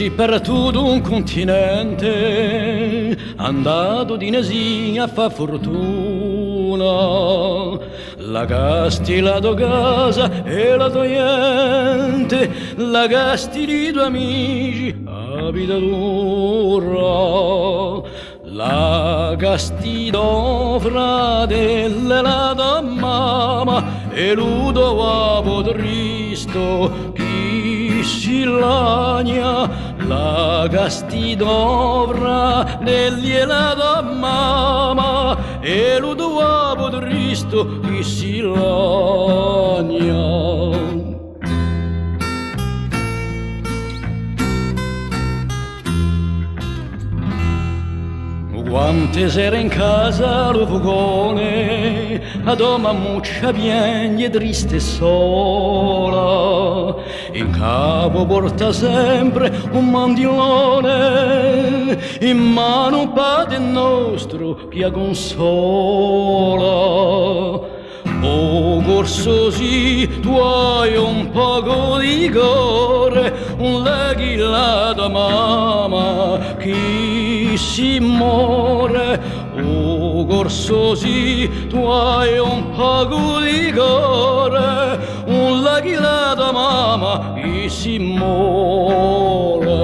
così per tutto un continente, andato di Nesia a fa fortuna. La gasti la tua casa e la tua gente, la gasti di tuoi amici, abita dura. La gasti do fratello, la tua mamma e l'udo uovo tristo chi si lagna. La gasti do fratello e la tua mamma e l'udo uovo tristo chi si lagna. Quante sere in casa lo fogone, a doma muccia piagne triste e sola, in capo porta sempre un mandilone, in mano un padre nostro che consola. Oh corso sì, tu hai un poco di cuore, un leghi la tua mamma chi si muore. Oh corso sì, tu hai un poco di cuore, un leghi la tua mamma chi si muore.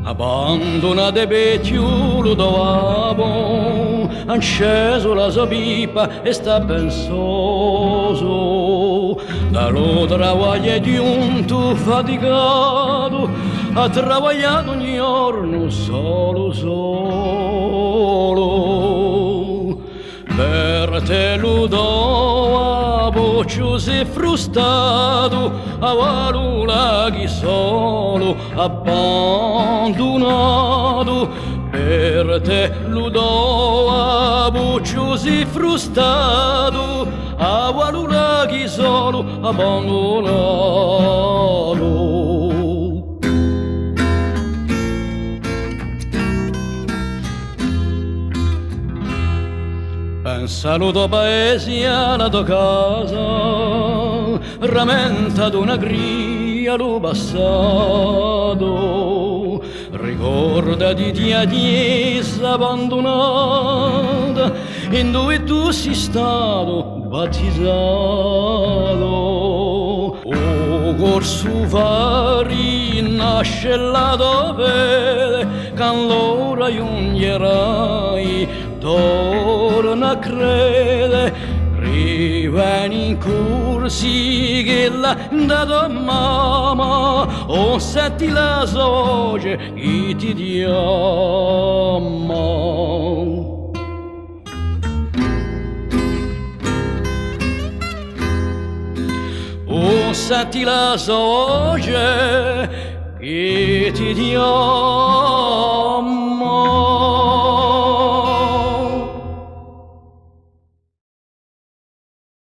Abbandonate vecchiulo dopo, acceso la sua pipa e sta pensoso. Dallo travaglio giunto faticato, ha travagliato ogni giorno solo. Per te lo do a boccio se frustato, a valula chi solo abbandonato. Per te lo do a boccio se frustato, a valula chi solo abbandonato. Pensa al tuo paese, alla tua casa, rammenta d'una gria lo passato. Ricordati di Adiesa abbandonata, in dove tu sei stato battezzato. O corso fari nasce la tua fede, che allora giungherai, torna a credere, riveni in corsi che l'ha dato a mamma, o senti la voce che ti chiama. O senti la voce che ti chiama.